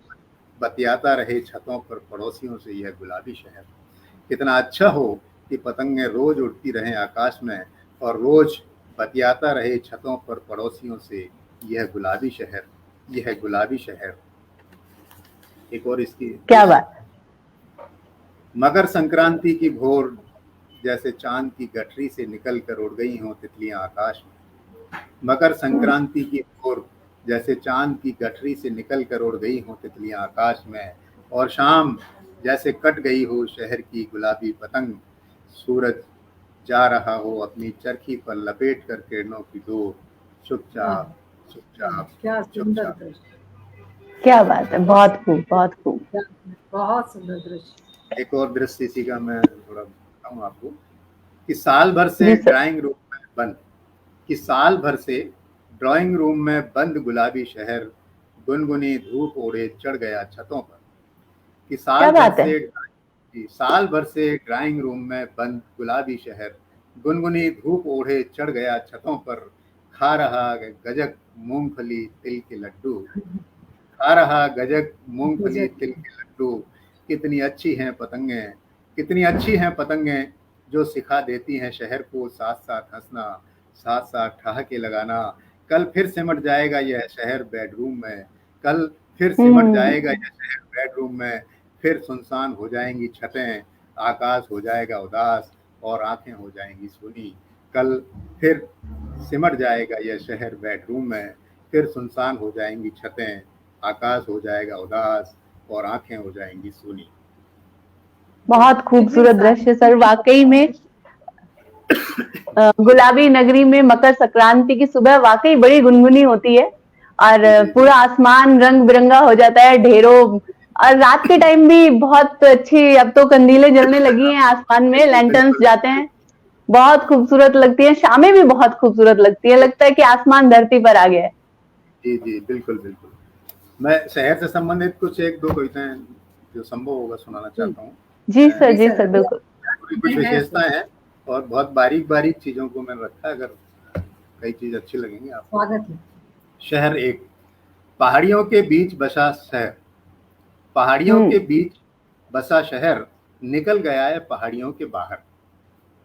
बतियाता रहे छतों पर पड़ोसियों से यह गुलाबी शहर। कितना अच्छा हो कि पतंगें रोज उड़ती रहें आकाश में और रोज बतियाता रहे छतों पर पड़ोसियों से यह गुलाबी शहर, यह गुलाबी शहर। एक और इसकी क्या बात। मकर संक्रांति की भोर जैसे चांद की गठरी से निकल कर उड़ गई हों तितलियां आकाश में। मकर संक्रांति की भोर जैसे चांद की गठरी से निकल कर उड़ गई हों तितलियां आकाश में। और शाम जैसे कट गई हो शहर की गुलाबी पतंग, सूरज जा रहा हो अपनी चरखी पर लपेट कर किरणों की डोर, चुपचाप चुपचाप क्या सुंदर चुपचाप। दृश्य, क्या बात है, बहुत खूब बहुत खूब। बहुत सुंदर दृश्य। एक और दृश्य इसी का मैं थोड़ा बताऊं आपको कि साल भर जी से सर। ड्राइंग रूम में बंद, कि साल भर से ड्राइंग रूम में बंद गुलाबी शहर गुनगुनी धूप ओढ़े चढ़ गया छतों पर। कि क्या बात है। साल भर से ड्राइंग रूम में बंद गुलाबी शहर गुनगुनी धूप ओढ़े चढ़ गया छतों पर। खा रहा गजक मूंगफली तिल के लड्डू, खा रहा गजक मूंगफली तिल के लड्डू। कितनी अच्छी हैं पतंगें, कितनी अच्छी हैं पतंगें जो सिखा देती हैं शहर को साथ साथ हंसना, साथ साथ ठहाके लगाना। कल फिर सिमट जाएगा यह शहर बेडरूम में, कल फिर सिमट जाएगा यह शहर बेडरूम में। फिर सुनसान हो जाएंगी छतें, आकाश हो जाएगा उदास और आंखें हो जाएंगी सूनी। कल फिर सिमट जाएगा यह शहर बेडरूम में, फिर सुनसान हो जाएंगी छतें, आकाश हो जाएगा उदास और आंखें हो जाएंगी सूनी। बहुत खूबसूरत दृश्य सर, वाकई में गुलाबी नगरी में मकर संक्रांति की सुबह वाकई बड़ी गुनगुनी होती है और पूरा आसमान रंग बिरंगा हो जाता है, ढेरों। और रात के टाइम भी बहुत अच्छी, अब तो कंदीलें जलने लगी हैं आसमान में, लैंटर्न्स जाते हैं, बहुत खूबसूरत लगती है। शामें भी बहुत खूबसूरत लगती है, लगता है कि आसमान धरती पर आ गया है। जी जी बिल्कुल बिल्कुल। मैं शहर से संबंधित कुछ एक दो कविताएं जो संभव होगा सुनाना चाहता हूँ। जी सर बिल्कुल। कुछ विशेषताएं हैं और बहुत बारीक बारीक चीजों को मैंने रखा है, अगर कई चीज अच्छी लगेंगी आपको। स्वागत है। शहर एक, पहाड़ियों के बीच बसा शहर, पहाड़ियों के बीच बसा शहर निकल गया है पहाड़ियों के बाहर।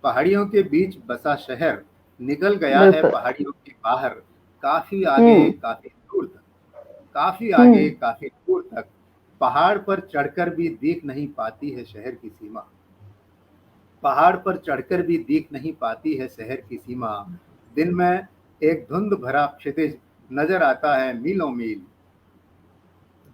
पहाड़ियों के बीच बसा शहर निकल गया है पहाड़ियों के बाहर। काफी आगे काफी दूर तक, काफी आगे काफी दूर तक, पहाड़ पर चढ़कर भी दिख नहीं पाती है शहर की सीमा। पहाड़ पर चढ़कर भी दिख नहीं पाती है शहर की सीमा। दिन में एक धुंध भरा क्षितिज नजर आता है मीलों मील,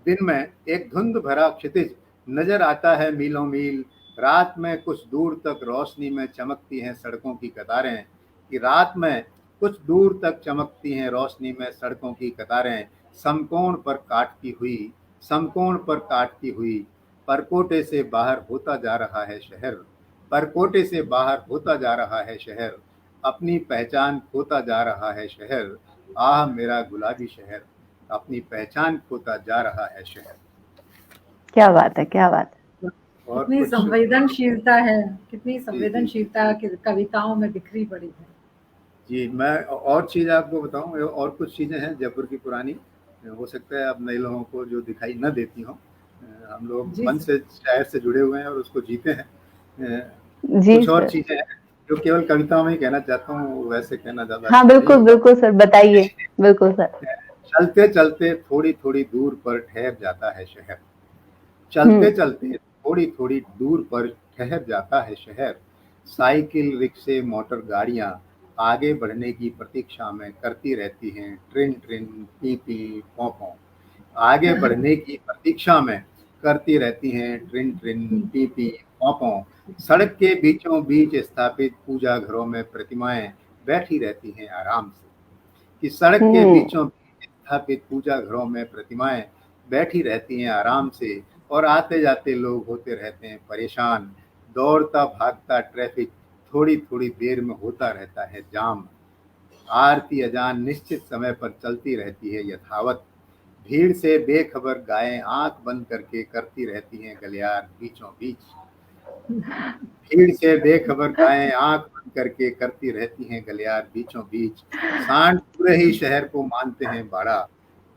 दिन में एक धुंध भरा क्षितिज नजर आता है मीलों मील। रात में कुछ दूर तक रोशनी में चमकती हैं सड़कों की कतारें, कि रात में कुछ दूर तक चमकती हैं रोशनी में सड़कों की कतारें। समकोण पर काटती हुई, समकोण पर काटती हुई, परकोटे से बाहर होता जा रहा है शहर, परकोटे से बाहर होता जा रहा है शहर। अपनी पहचान खोता जा रहा है शहर, आह मेरा गुलाबी शहर, अपनी पहचान खोता जा रहा है शहर। क्या बात है, क्या बात है। और कितनी संवेदनशीलता है, कितनी संवेदनशीलता कविताओं में बिखरी पड़ी है। जी मैं और चीज आपको बताऊं, और कुछ चीजें हैं जयपुर की पुरानी, हो सकता है अब नए लोगों को जो दिखाई न देती हों। हम लोग मन से शहर से जुड़े हुए हैं और उसको जीते हैं। कुछ और चीजें हैं जो केवल कविताओं में ही कहना चाहता हूँ, वैसे कहना ज्यादा। हाँ बिल्कुल बिल्कुल सर, बताइए। बिल्कुल सर। चलते चलते थोड़ी थोड़ी दूर पर ठहर जाता है शहर, चलते चलते थोड़ी थोड़ी दूर पर ठहर जाता है शहर। साइकिल रिक्शे मोटर गाड़ियां आगे बढ़ने की प्रतीक्षा में करती रहती हैं ट्रिन ट्रिन पी पी पौ पौ, आगे बढ़ने की प्रतीक्षा में करती रहती हैं ट्रिन ट्रिन पी पी पौ पौ। सड़क के बीचों बीच स्थापित पूजा घरों में प्रतिमाएं बैठी रहती हैं आराम से, कि सड़क के बीचों बीच स्थापित पूजा घरों में प्रतिमाएं बैठी रहती हैं आराम से। और आते जाते लोग होते रहते हैं परेशान, दौड़ता भागता ट्रैफिक थोड़ी थोड़ी देर में होता रहता है जाम। आरती अजान निश्चित समय पर चलती रहती है यथावत, भीड़ से बेखबर गायें आंख बंद करके करती रहती हैं गलियार बीचों बीच। भीड़ से बेखबर गायें आंख बंद करके करती रहती हैं गलियार बीचों बीच। सांड पूरे ही शहर को मानते हैं बड़ा,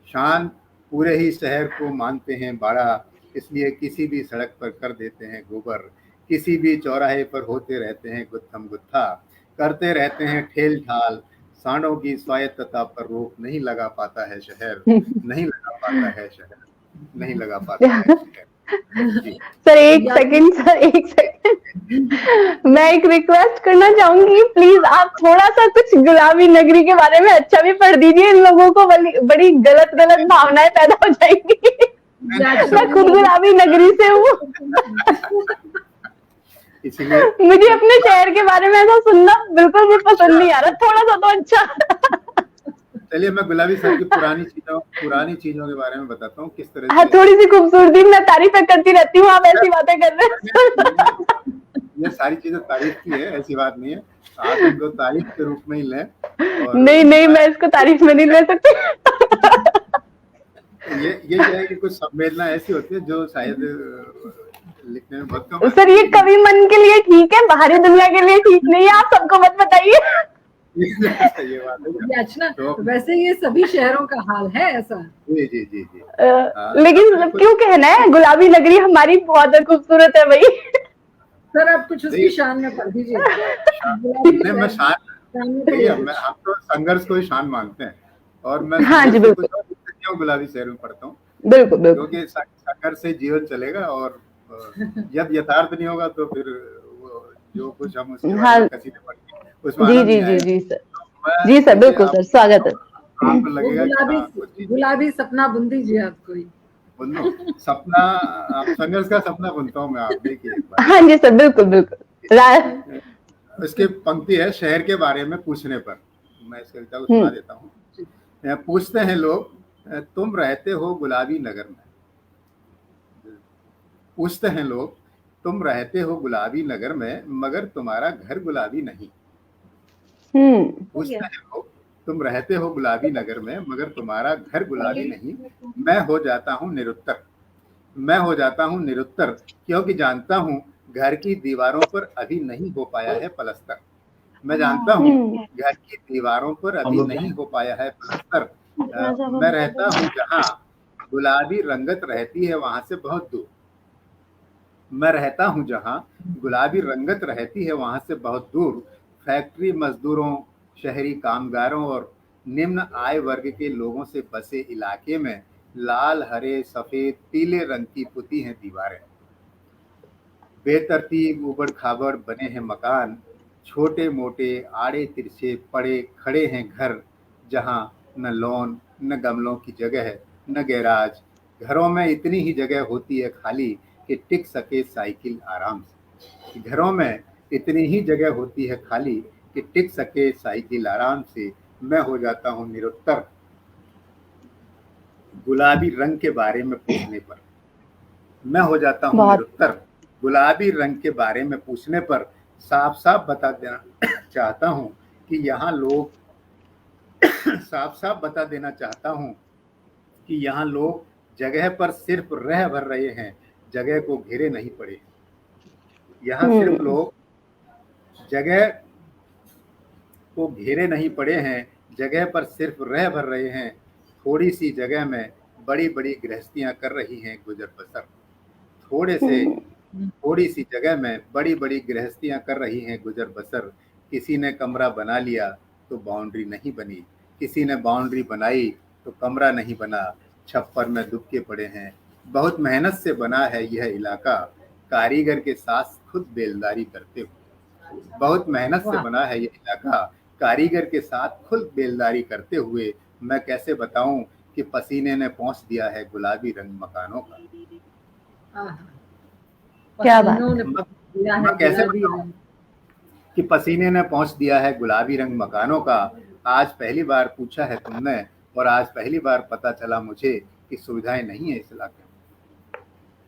शान पूरे ही शहर को मानते हैं बड़ा, इसलिए किसी भी सड़क पर कर देते हैं गोबर, किसी भी चौराहे पर होते रहते हैं गुत्थम गुत्था, करते रहते हैं ठेल ठाल। सांडों की स्वायत्तता पर रोक नहीं लगा पाता है शहर, नहीं लगा पाता है शहर, नहीं लगा पाता है शहर। जी सर एक सेकंड, सर एक सेकंड, मैं एक रिक्वेस्ट करना चाहूंगी, प्लीज आप थोड़ा सा कुछ गुलाबी नगरी के बारे में अच्छा भी पढ़ दीजिए, इन लोगों को बड़ी गलत गलत भावनाएं पैदा हो जाएंगी। मैं खुद गुलाबी नगरी से हूँ। इसलिए मुझे अपने शहर के बारे में ऐसा सुनना बिल्कुल भी पसंद नहीं आ रहा, थोड़ा सा तो अच्छा। चलिए मैं गुलाबी सर की पुरानी चीजों के बारे में बताता हूँ किस तरह हाँ, से। थोड़ी सी खूबसूरती मैं तारीफें करती रहती हूँ, आप ऐसी बातें कर रहे हैं। ये सारी चीजें तारीफ की है, ऐसी बात नहीं है, आप इनको तारीफ के रूप में ही लें। और नहीं मैं इसको तारीफ में नहीं ले सकती। ये क्या है कि कुछ संवेदना ऐसी होती है जो शायद लिखने में बहुत कम। सर ये कवि मन के लिए ठीक है, बाहरी दुनिया के लिए ठीक नहीं है, आप सबको मत बताइए। ये बात है। अच्छा, तो वैसे ये सभी शहरों का हाल है ऐसा? जी जी जी जी। लेकिन क्यों कहना है, गुलाबी नगरी हमारी बहुत खूबसूरत है भाई। सर आप कुछ उसकी शान में पढ़ दीजिए। मैं हम तो संघर्ष को ही शान मानते हैं, और मैं हाँ जी बिल्कुल गुलाबी शहर में पढ़ता हूँ, बिल्कुल क्योंकि संघर्ष से जीवन चलेगा, और जब यथार्थ नहीं होगा तो फिर जो कुछ हम उसके बारे में कसीदे पढ़ते हैं उसमें जी सर, जी सर बिल्कुल सर, स्वागत है। आपको लगेगा गुलाबी सपना बुन दीजिए आप कोई। सपना, आप संघर्ष का सपना बुनता हूँ मैं, आप देखिए। हाँ जी सर बिल्कुल बिल्कुल। उसकी पंक्ति है, शहर के बारे में पूछने पर, मैं इस कविता को सुना देता हूँ। पूछते हैं लोग, तुम रहते हो गुलाबी नगर में, पूछते हैं लोग तुम रहते हो गुलाबी नगर में, मगर तुम्हारा घर गुलाबी नहीं। पूछते हैं लोग तुम रहते हो गुलाबी नगर में, मगर तुम्हारा घर गुलाबी नहीं। मैं हो जाता हूँ निरुत्तर, मैं हो जाता हूँ निरुत्तर, क्योंकि जानता हूँ घर की दीवारों पर अभी नहीं हो पाया है पलस्तर। मैं जानता हूँ घर की दीवारों पर अभी नहीं हो पाया है पलस्तर। मैं रहता हूँ जहाँ गुलाबी रंगत रहती है वहां से बहुत दूर। मैं रहता हूँ जहाँ गुलाबी रंगत रहती है वहां से बहुत दूर। फैक्ट्री मजदूरों, शहरी कामगारों और निम्न आय वर्ग के लोगों से बसे इलाके में लाल, हरे, सफेद, पीले रंग की पुती हैं दीवारें। बेतरतीब उबड़ खाबड़ बने हैं मकान, छोटे मोटे आड़े तिरछे पड़े खड़े हैं घर, जहाँ न लॉन, न गमलों की जगह, न गैराज। घरों में इतनी ही जगह होती है खाली कि टिक सके साइकिल आराम से। घरों में इतनी ही जगह होती है खाली कि टिक सके साइकिल आराम से। मैं हो जाता हूँ निरुत्तर गुलाबी रंग के बारे में पूछने पर। मैं हो जाता हूँ निरुत्तर गुलाबी रंग के बारे में पूछने पर। साफ साफ बता देना चाहता हूँ कि यहाँ लोग साफ साफ बता देना चाहता हूँ कि यहाँ लोग जगह पर सिर्फ रह भर रहे हैं, जगह को घेरे नहीं पड़े। यहाँ सिर्फ लोग जगह को घेरे नहीं पड़े हैं, जगह पर सिर्फ रह भर रहे हैं। थोड़ी सी जगह में बड़ी बड़ी गृहस्थियां कर रही हैं गुजर बसर। थोड़ी सी जगह में बड़ी बड़ी गृहस्थियां कर रही हैं गुजर बसर। किसी ने कमरा बना लिया तो बाउंड्री नहीं बनी, किसी ने बाउंड्री बनाई तो कमरा नहीं बना। छप्पर में दुबके पड़े हैं, बहुत मेहनत से बना है यह इलाका, कारीगर के साथ खुद बेलदारी करते हुए। बहुत मेहनत से बना है यह इलाका, कारीगर के साथ खुद बेलदारी करते हुए। मैं कैसे बताऊं कि पसीने ने पहुंच दिया है गुलाबी रंग मकानों का। क्या बात मैं कैसे बताऊं कि पसीने ने पहुंच दिया है गुलाबी रंग मकानों का। आज पहली बार पूछा है तुमने, और आज पहली बार पता चला मुझे कि सुविधाएं नहीं है इस इलाके में।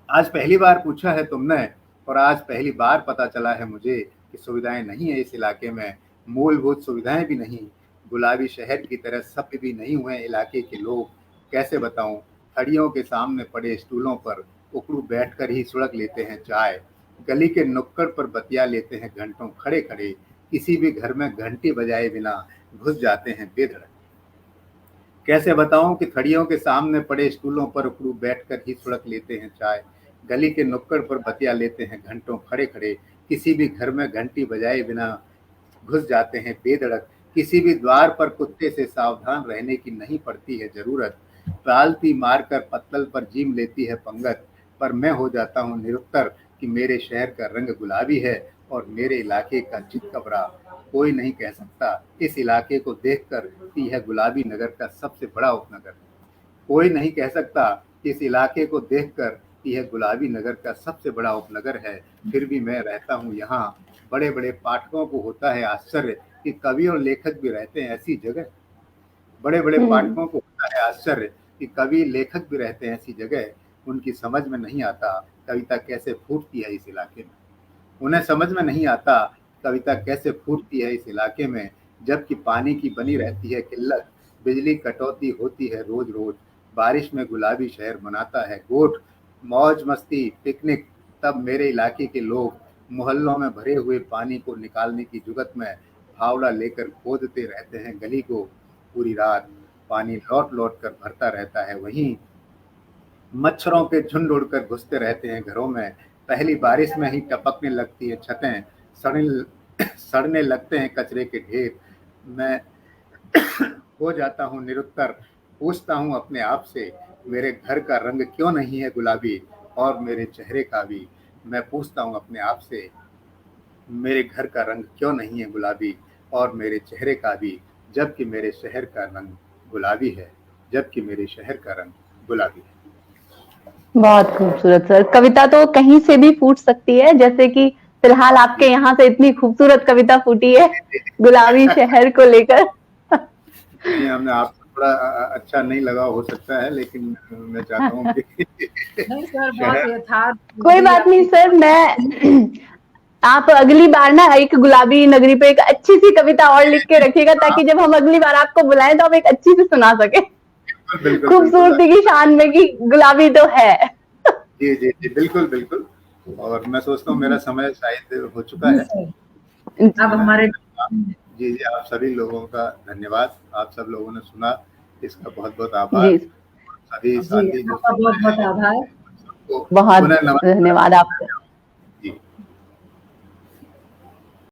आज पहली बार पूछा है तुमने, और आज पहली बार पता चला है मुझे कि सुविधाएं नहीं है इस इलाके में। मूलभूत सुविधाएं भी नहीं, गुलाबी शहर की तरह सभ्य भी नहीं हुए इलाके के लोग। कैसे बताऊं, थड़ियों के सामने पड़े स्टूलों पर उकड़ू बैठकर ही सुड़क लेते हैं चाय, गली के नुक्कड़ पर बतिया लेते हैं घंटों खड़े खड़े, किसी भी घर में घंटी बजाए बिना घुस जाते हैं बेधड़क। कैसे बताऊं कि थड़ियों के सामने पड़े स्टूलों पर उकड़ू बैठकर ही सुड़क लेते हैं चाय, गली के नुक्कड़ पर बतिया लेते हैं घंटों खड़े खड़े, किसी भी घर में घंटी बजाए बिना घुस जाते हैं बेधड़क। किसी भी द्वार पर कुत्ते से सावधान रहने की नहीं पड़ती है जरूरत, पालती मारकर पत्तल पर जीम लेती है पंगत, पर मैं हो जाता हूँ निरुत्तर कि मेरे शहर का रंग गुलाबी है और मेरे इलाके का चितकबरा। कोई नहीं कह सकता इस इलाके को देखकर कि यह गुलाबी नगर का सबसे बड़ा उपनगर। कोई नहीं कह सकता इस इलाके को देखकर कि यह गुलाबी नगर का सबसे बड़ा उपनगर है, फिर भी मैं रहता हूँ यहाँ। बड़े बड़े पाठकों को होता है आश्चर्य कि कवि और लेखक भी रहते हैं ऐसी जगह। बड़े बड़े पाठकों को होता है आश्चर्य कि कवि लेखक भी रहते हैं ऐसी जगह। उनकी समझ में नहीं आता कविता कैसे फूटती है इस इलाके में। उन्हें समझ में नहीं आता कविता कैसे फूटती है इस इलाके में, जबकि पानी की बनी रहती है किल्लत, बिजली कटौती होती है रोज रोज, बारिश में गुलाबी शहर मनाता है गोठ, मौज मस्ती पिकनिक। तब मेरे इलाके के लोग मोहल्लों में भरे हुए पानी को निकालने की जुगत में फावड़ा लेकर खोदते रहते हैं गली को। पूरी रात पानी लौट लौट कर भरता रहता है, वहीं मच्छरों के झुंड उड़कर घुसते रहते हैं घरों में। पहली बारिश में ही टपकने लगती है छतें, सड़ने लगते हैं कचरे के ढेर। मैं हो जाता हूँ निरुत्तर, पूछता हूँ अपने आप से मेरे घर का रंग क्यों नहीं है गुलाबी और मेरे चेहरे का भी। मैं पूछता हूँ अपने आप से मेरे घर का रंग क्यों नहीं है गुलाबी और मेरे चेहरे का भी, जबकि मेरे शहर का रंग गुलाबी है, जबकि मेरे शहर का रंग गुलाबी है। बहुत खूबसूरत सर। कविता तो कहीं से भी फूट सकती है, जैसे कि फिलहाल आपके यहाँ से इतनी खूबसूरत कविता फूटी है गुलाबी शहर को लेकर। नहीं, हमने आपको थोड़ा अच्छा नहीं लगा हो सकता है, लेकिन मैं चाहता हूँ कि नहीं सर, बहुत यथार्थ। कोई बात नहीं सर, मैं आप अगली बार ना एक गुलाबी नगरी पे एक अच्छी सी कविता और लिख के रखिएगा, ताकि जब हम अगली बार आपको बुलाएं तो आप एक अच्छी सी सुना सके खूबसूरती की शान में कि गुलाबी तो है। जी जी जी, बिल्कुल बिल्कुल। और मैं सोचता हूँ मेरा समय शायद हो चुका है। अब हमारे जी जी, आप सभी लोगों का धन्यवाद। आप सब लोगों ने सुना, इसका बहुत बहुत आभार। जी, सभी साथी आपका बहुत बहुत आभार। बहुत धन्यवाद आपका।